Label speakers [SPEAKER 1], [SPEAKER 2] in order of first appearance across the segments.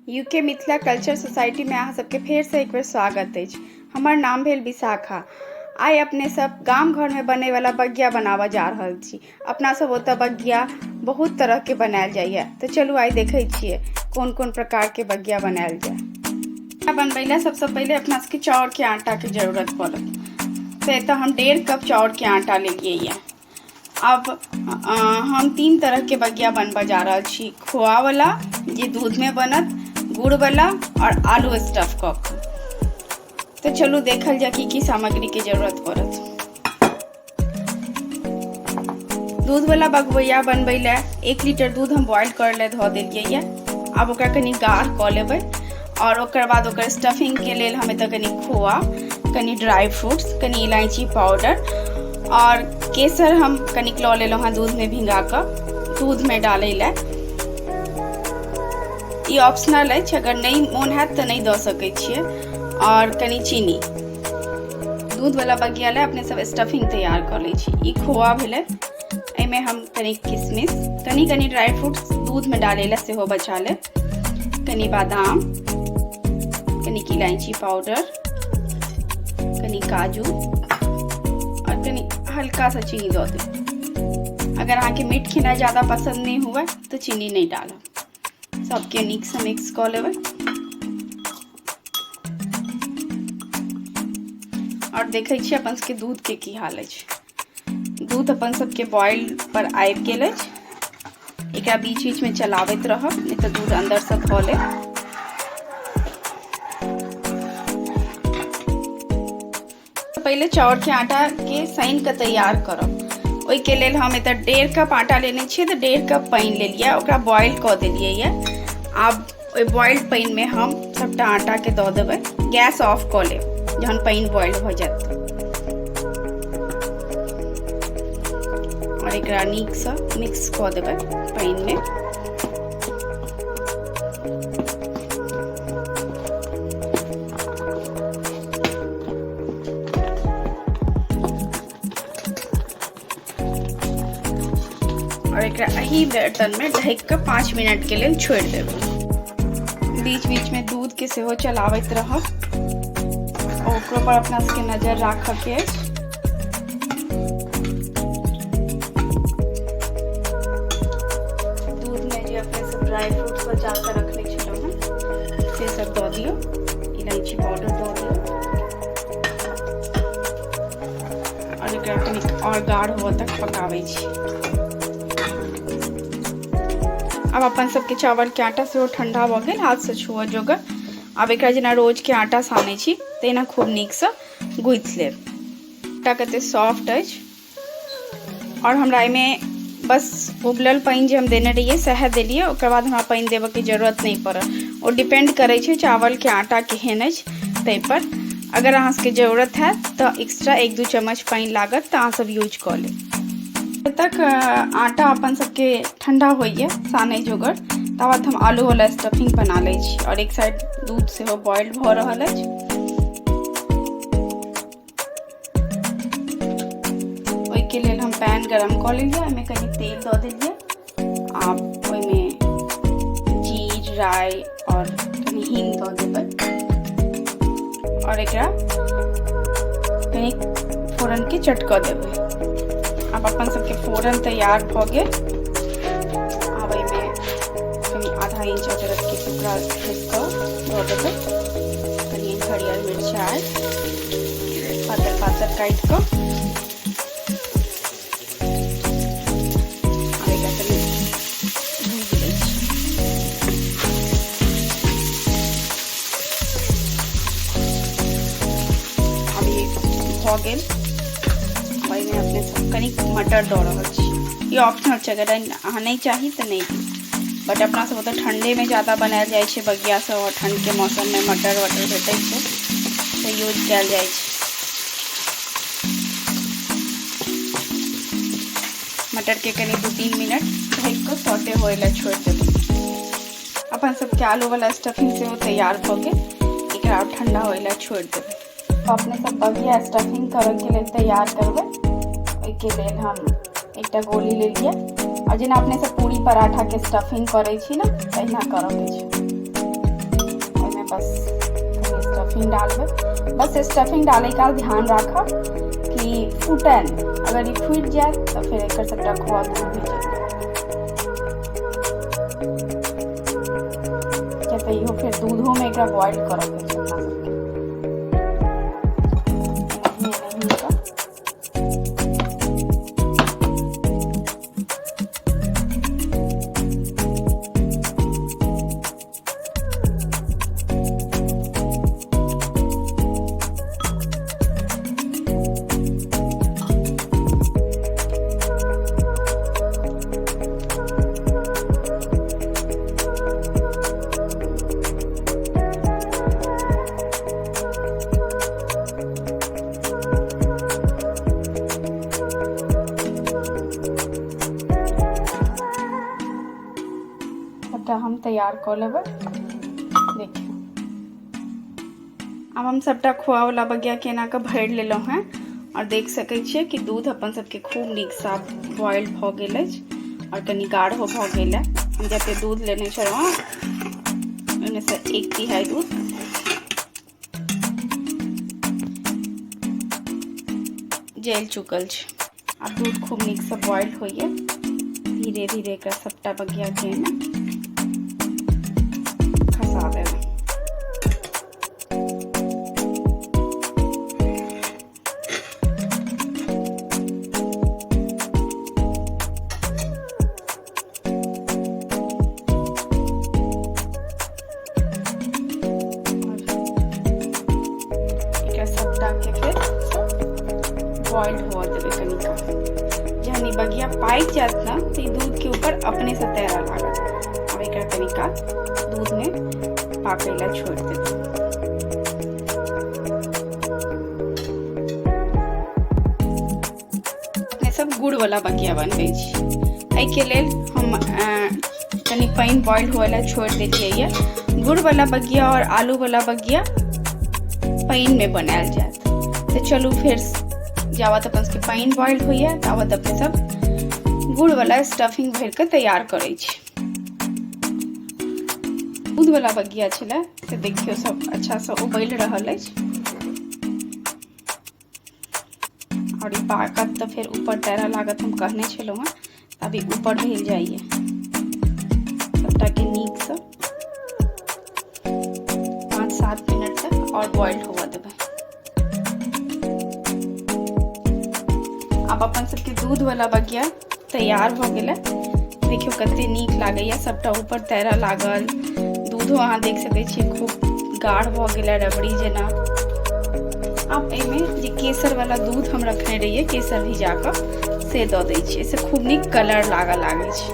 [SPEAKER 1] UK Mithila culture society में अहाँ सबके फेर से एक बेर स्वागत अछि। हमर नाम भेल विशाखा। आइ अपने सब गाम घर में बने वाला बगिया बनाबऽ जा रहल छी। अपना सब ओतऽ बगिया बहुत तरह के बनायल जाइए, तो चलू आइ देखे छियै कोन कोन प्रकार के बगिया बनायल जाए। बनबैला सबसे पहले अपना सबके चाउर के आटा के जरूरत पड़त। तो एतऽ हम 1.5 कप चाउर के आटा लेलिए। अब हम 3 तरह के बगिया बनबऽ जा रहल छी। खोआ वाला जे दूध में बनत, गुड़ वाला और आलू स्टफ कऽ। तो चलू देखल जा की सामग्री के जरूरत पड़त। दूध वाला बगिया बनबै ले 1 लीटर दूध हम बॉइल कर ले धो देलिए। अब ओकरा कनी गाढ़ कऽ लेबै और ओकर बाद ओकर स्टफिंग के लेल हम एतऽ कनी खोआ, कनी ड्राई फ्रूट्स, कनी इलायची पाउडर और केसर हम कनिक लऽ लेलहुँ हँ दूध में भिंगा कऽ दूध में डालै ले। ई ऑप्शनल अछि, अगर नहीं मोन हैत तो नहीं दऽ सकै छियै। और कनी चीनी। दूध वाला बगिया ले अपने सब स्टफिंग तैयार कर लै छी। ई खोआ भेलै, एहिमे हम कनी किशमिश, कनी ड्राई फ्रूट्स दूध में डालै ले सेहो बचा ले, कनी बादाम, कनी इलायची पाउडर, कनी काजू और कनी हल्का सा चीनी दऽ दे। अगर अहाँ के मीठ खेनाइ ज्यादा पसंद नहीं हुए तो चीनी नहीं डालब। सबके नीक से मिक्स कऽ लेबै और देखे छी अपन सबके दूध के की हाल अछि। दूध अपन सबके बॉइल पर आबि गेल अछि। एकरा बीच बीच में चलाबैत रहब, नहीं तो दूध अंदर से धो ले। पहले चाउर के आटा के साइन के तैयार करब। ओहि के लेल हम एतऽ 1.5 कप आटा लेने छियै, तो 1.5 कप पानी लेलिए, ओकरा बॉइल कऽ देलिए। अब ओहि बॉइल्ड पानी में हम सबटा आटा के दऽ देबै। गैस ऑफ कऽ लेब जहन पानी बॉइल हो जात और एकरा नीक से मिक्स कऽ देबै पानी में। और एकरा एही बर्तन में ढक के 5 मिनट के लिए छोड़ देबै। बीच बीच में दूध के सेहो चलाबैत रहब और ओकरो पर अपना सबके नजर राखऽ के अछि। दूध में जे अपने सब ड्राई फ्रूट्स बचा के रखले छलहुँ हैं से सब दऽ दियौ, इलायची पाउडर दऽ दियौ और एकरा कनी और गाढ़ होबऽ तक पकाबै छी। अब अपन सबके चावल के आटा सेहो ठंडा भऽ गेल, हाथ से छुअ जोगर। अब एकरा जेना रोज के आटा सानै छी तेना खूब नीक से गूँथ लेब। आटा कते सॉफ्ट अछि और हमरा एहिमे बस उबलल पानी जे हम देने रहिए सएह देलिए। ओकर बाद हमरा पानी देबऽ के जरूरत नहीं पड़त। और डिपेंड करे छै चावल के आटा केहन अछि ताहि पर। अगर अहाँ सबके जरूरत हैत तो एक्स्ट्रा 1-2 चम्मच पानी लागत तो अहाँ सब यूज कऽ लेब। जब तक आटा अपन सबके ठंडा होइए सानै जोगर, तब बाद हम आलू वाला स्टफिंग बना लै छी। और एक साइड दूध सेहो बॉइल भऽ रहल अछि। ओहि के लेल हम पैन गरम कऽ लेलिए, ओहिमे कनी तेल दऽ देलिए। आब ओहिमे जीर, राई और कनी हींग दऽ देबै और एकरा कनी फोरन के चटकऽ देबै। अब अपन सबके फोरन तैयार भऽ गेल। अब एहिमे कनी आधा इंच अदरक के टुकड़ा घिस कऽ दऽ देबै, कनी हरियर मिरचाई पातर पातर काटि कऽ और एकरा कनी भूजि लै छी। अब ई भऽ गेल। में अपने सब कनी मटर दऽ रहल छी। ये ऑप्शनल छै, अगर अहाँ नहीं चाही तो नहीं दी, बट अपना सब तो ठंडे में ज़्यादा बनायल जाइ छै बगिया से और ठंड के मौसम में मटर वटर भेटै छै तो यूज कयल जाइ छै। मटर के कनी 2-3 मिनट ढक कऽ सौटे होए ला छोड़ देबै। अपन सबके आलू वाला स्टफिंग सेहो तैयार भऽ गेल। एकरा ठंडा होए ला छोड़ देबै। तो अपने सब बगिया स्टफिंग करे के लेल तैयार करबै। के लेल हम एकटा गोली ले लिया और जेना अपने सब पूरी पराठा के स्टफिंग करे छी ना तहिना करऽ के छै। बस स्टफिंग डालबे। बस स्टफिंग डाले का ध्यान रखा कि फूटे नहीं, अगर ये फूट जाए तो फिर एक सबटा खोआ दूध भी जाए। इहो फिर दूधो में एक बॉइल करब हम तैयार कर लेबै। देखिए अब हम सबटा खोआ वाला बगिया केना के भरि लेलहुँ हैं और देख सकै छियै कि दूध अपन सबके खूब नीक साफ बॉयल भ गेल अछि और कनी गाढ़ो भ गेल है। हम जते दूध लेने छलहुँ ओहिमे से 1/3 दूध जल चुकल छै। अब दूध खूब नीक से बॉयल होइए। धीरे धीरे एकरा सबटा बगिया के ना खसा देबै। बॉइल हुआ देवे कनिका। जहनी बगिया पाक जात ना तो दूध के ऊपर अपने से तैरा लागत। अब एक कनिका दूध में पाकेला छोड़ देते। अपने सब गुड़ वाला बगिया बनबै छी। एहि के लेल हम कनी पानी बॉइल हुएला छोड़ दै छियै। गुड़ वाला बगिया और आलू वाला बगिया पानी में बनायल जात। तो चलू फिर जावत अपन सबके पानी बॉइल होइए तावत अपने सब गुड़ वाला स्टफिंग भर के तैयार करै छी। दूध वाला बगिया छलै से देखियो सब अच्छा से उबल रहल अछि और ई पाकत तो फिर ऊपर तैरा लागत। हम कहने छलहुँ हैं अभी ऊपर भेल जाइए सबटा के नीक से 5-7 मिनट तक और बॉइल हुआ देबै। अब अपन सबके दूध वाला बगिया तैयार भ गेलै। देखियो कते नीक लागैया, सबटा ऊपर तैरा लागल। दूधो अहाँ देख सकै छियै खूब गाढ़ भ गेलै, रबड़ी जेना। अब एमे जे केसर वाला दूध हम रखने रहिए, केसर भिजा कऽ से दऽ दै छियै। से खूब नीक कलर लागै छै।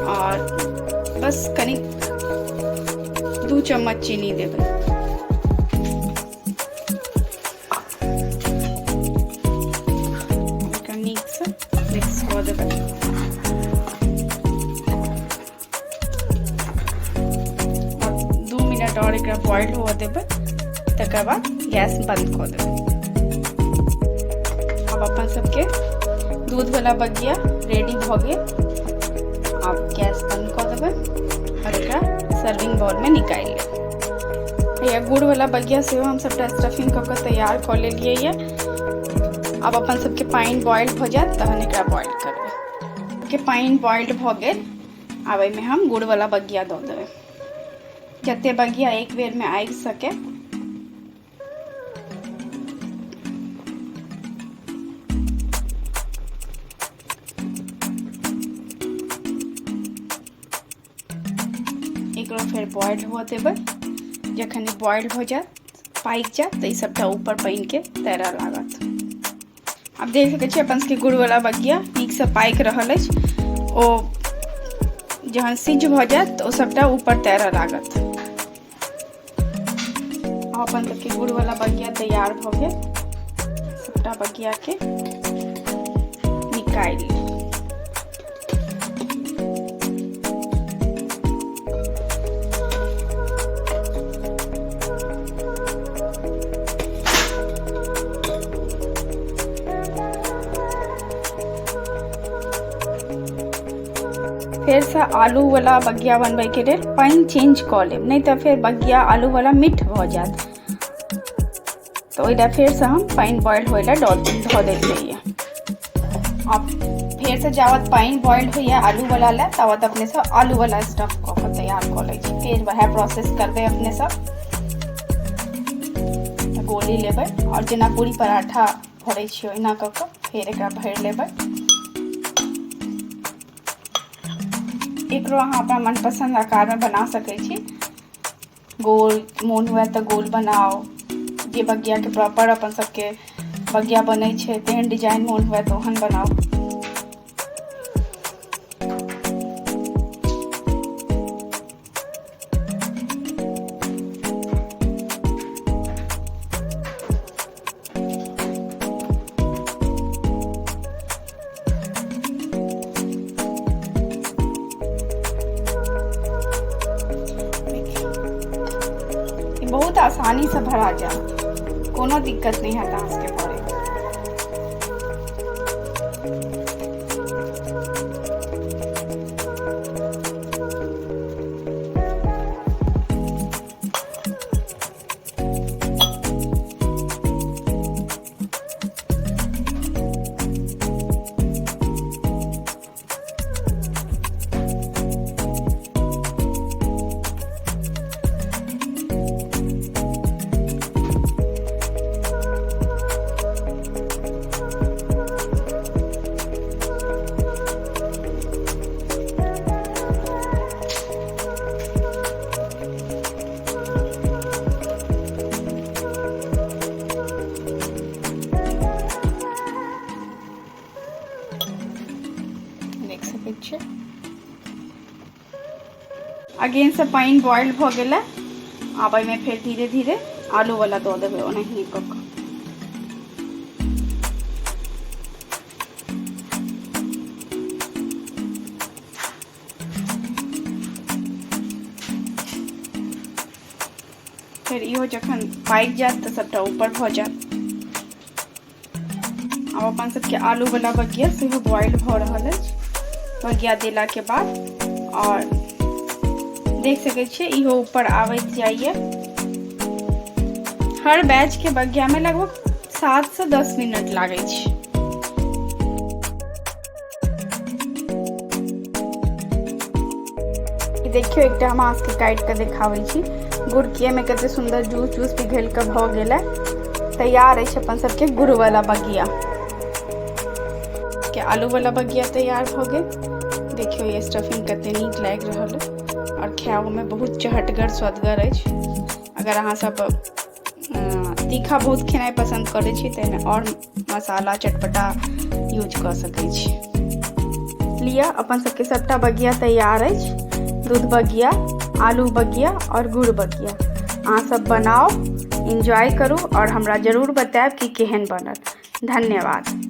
[SPEAKER 1] और बस कनी 2 चम्मच चीनी देबै। मिक्स हो देबै। 2 मिनट और एकरा बॉइल हुआ देबै। तकर बाद गैस बंद कर देबै। अब अपन सबके दूध वाला बगिया रेडी भ गेल। अब गैस बंद कर देबै और एकरा सर्विंग बाउल में निकालि लेबै। या गुड़ वाला बगिया से हम सबटा स्टफिंग क के तैयार कर लेलिए। अब अपन सबके पानी बॉइल भ जात तहन एकरा बॉइल करबै। के पानी बॉइल्ड भ गेल। आब एहिमे हम गुड़ वाला बगिया दऽ देबै। जते बगिया एक बेर में आबि सके। एकरो फिर बॉइल हुआ देबै। जखन बॉइल हो जात पाक जात तो सबटा ऊपर पानी के तैरा लागत। अब देख सकै छियै अपन सबके गुड़ वाला बगिया नीक से पाक रहल अछि। ओ जहन सिझ भ जात तो सबटा ऊपर तैरा लागत। अपन सबके गुड़ वाला बगिया तैयार भ गेल। सबटा बगिया के निकालि ली। फेर से आलू वाला बगिया बनबे के लेल पानी चेंज कऽ लेब, नहीं तो फिर बगिया आलू वाला मीठ भ जात। तो ओइला फेर से हम पानी बॉयल होइला धऽ देलिए। अब फेर से जावत पानी बॉयल होइए आलू वाला ला तवत अपने सब आलू वाला स्टफ कऽ के तैयार कऽ लै छी। फिर वह प्रोसेस करबे अपने सब। गोली लेबै और जेना पूरी पराठा भरै छी ओहिना कऽ के फिर एकरा भरि लेबै। एकरो अहाँ अपना मनपसंद आकार में बना सकै छी। गोल मोन हुए तो गोल बनाओ, जे बगिया के प्रॉपर अपन सबके बगिया बनै छै तेहन डिजाइन मोन हुए तो ओहन बनाओ। बहुत आसानी से भरा जाए, कोनो दिक्कत नहीं है डांस के भरे। अगेन से पानी बॉइल भ गेलै। आब एहिमे फेर धीरे धीरे आलू वाला दऽ देबै ओनाही कऽ कऽ। फिर इहो जखन पाकि जायत तऽ सबटा ऊपर भऽ जायत। आब अपन सबके आलू वाला बगिया सेहो बॉइल भऽ रहल अछि। बगिया देला के बाद और देख सकै छियै इहो ऊपर आबैत जाइए। हर बैच के बगिया में लगभग 7 से 10 मिनट लागे छै। देखियो एकटा हम आंस के काट के देखाबै छी। गुड़किए में कते सुंदर जूस पिघल के भ गेलै। तैयार अछि अपन सबके गुड़ वाला बगिया के। आलू वाला बगिया तैयार भ गेल। देखियो ये स्टफिंग कते नीक लागि रहल है और खाओ में बहुत चहटगर स्वदगर अछि। अगर अहाँ सब तीखा बहुत खेनाइ पसंद करै छी तऽ एहिमे और मसाला चटपटा यूज कऽ सकै छी। लिअ अपन सबके सबटा बगिया तैयार अछि। दूध बगिया, आलू बगिया और गुड़ बगिया। अहाँ सब बनाओ, एंजॉय करू और हमरा जरूर बताएब कि केहन बनल। धन्यवाद।